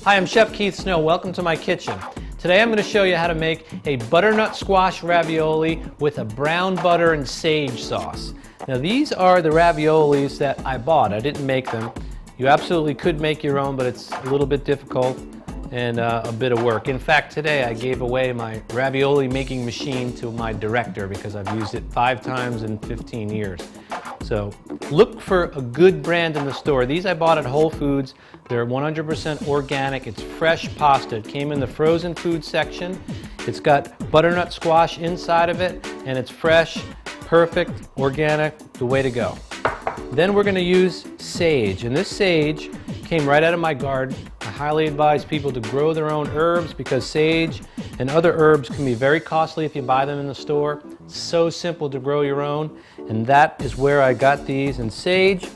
Hi, I'm Chef Keith Snow. Welcome to my kitchen. Today I'm going to show you how to make a butternut squash ravioli with a brown butter and sage sauce. Now these are the raviolis that I bought. I didn't make them. You absolutely could make your own, but it's a little bit difficult and a bit of work. In fact, today I gave away my ravioli making machine to my director because I've used it 5 times in 15 years. So look for a good brand in the store. These I bought at Whole Foods. They're 100% organic. It's fresh pasta. It came in the frozen food section. It's got butternut squash inside of it, and it's fresh, perfect, organic, the way to go. Then we're going to use sage, and this sage came right out of my garden. I highly advise people to grow their own herbs because sage and other herbs can be very costly if you buy them in the store. It's so simple to grow your own, and that is where I got these. And sage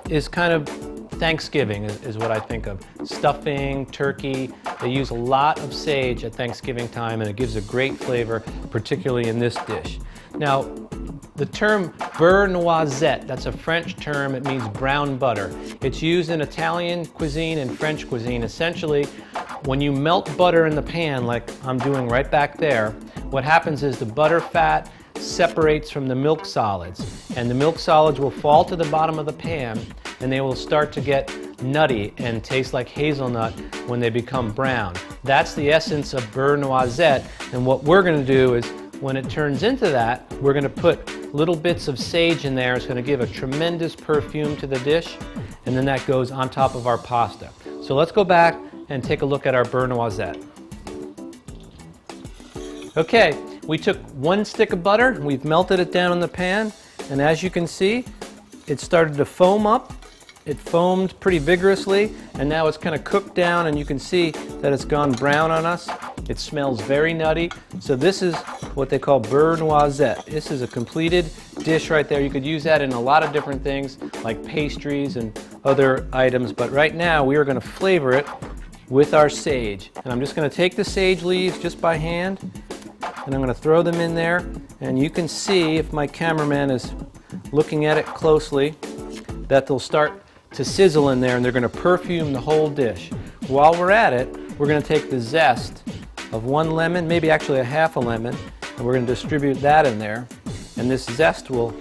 is kind of Thanksgiving is what I think of. Stuffing, turkey, they use a lot of sage at Thanksgiving time, and it gives a great flavor, particularly in this dish. Now, the term beurre noisette, that's a French term. It means brown butter. It's used in Italian cuisine and French cuisine. Essentially, when you melt butter in the pan, like I'm doing right back there, what happens is the butter fat separates from the milk solids, and the milk solids will fall to the bottom of the pan, and they will start to get nutty and taste like hazelnut when they become brown. That's the essence of beurre noisette, and what we're going to do is when it turns into that, we're going to put little bits of sage in there. It's going to give a tremendous perfume to the dish, and then that goes on top of our pasta. So let's go back and take a look at our beurre noisette. Okay, we took 1 stick of butter, we've melted it down in the pan, and as you can see, it started to foam up. It foamed pretty vigorously, and now it's kind of cooked down, and you can see that it's gone brown on us. It smells very nutty. So this is what they call beurre noisette. This is a completed dish right there. You could use that in a lot of different things, like pastries and other items, but right now we are going to flavor it with our sage. And I'm just going to take the sage leaves just by hand, and I'm going to throw them in there, and you can see, if my cameraman is looking at it closely, that they'll start to sizzle in there, and they're going to perfume the whole dish. While we're at it, we're going to take the zest of 1 lemon, maybe actually a half a lemon, and we're going to distribute that in there, and this zest will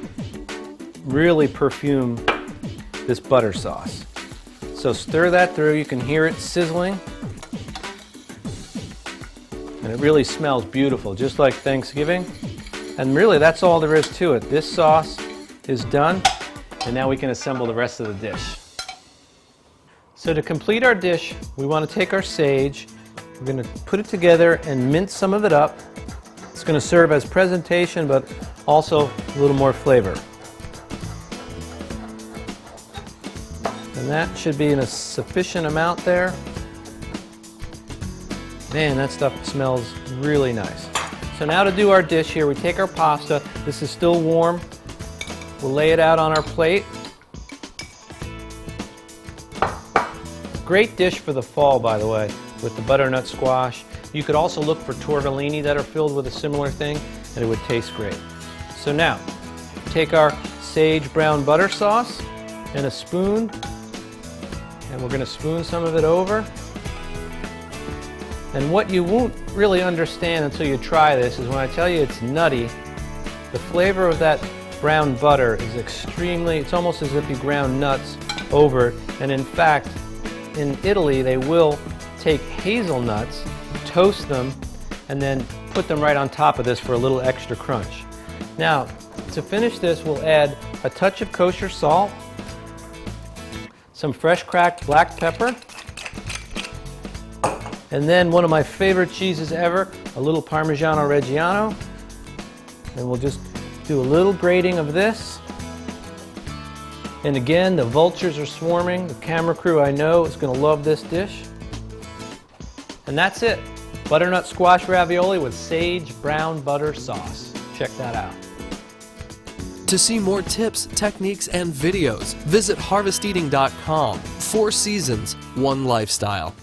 really perfume this butter sauce. So stir that through. You can hear it sizzling, and it really smells beautiful, just like Thanksgiving. And really, that's all there is to it. This sauce is done, and now we can assemble the rest of the dish. So to complete our dish, we want to take our sage, we're going to put it together and mince some of it up. It's going to serve as presentation, but also a little more flavor. And that should be in a sufficient amount there. Man, that stuff smells really nice. So now to do our dish here, we take our pasta. This is still warm. We'll lay it out on our plate. Great dish for the fall, by the way, with the butternut squash. You could also look for tortellini that are filled with a similar thing, and it would taste great. So now, take our sage brown butter sauce and a spoon, and we're going to spoon some of it over. And what you won't really understand until you try this is when I tell you it's nutty, the flavor of that brown butter is extremely, it's almost as if you ground nuts over it. And in fact, in Italy, they will take hazelnuts, toast them, and then put them right on top of this for a little extra crunch. Now, to finish this, we'll add a touch of kosher salt, some fresh cracked black pepper, and then one of my favorite cheeses ever, a little Parmigiano Reggiano. And we'll just do a little grating of this. And again, the vultures are swarming. The camera crew, I know, is going to love this dish. And that's it. Butternut squash ravioli with sage brown butter sauce. Check that out. To see more tips, techniques, and videos, visit harvesteating.com. 4 seasons, 1 lifestyle.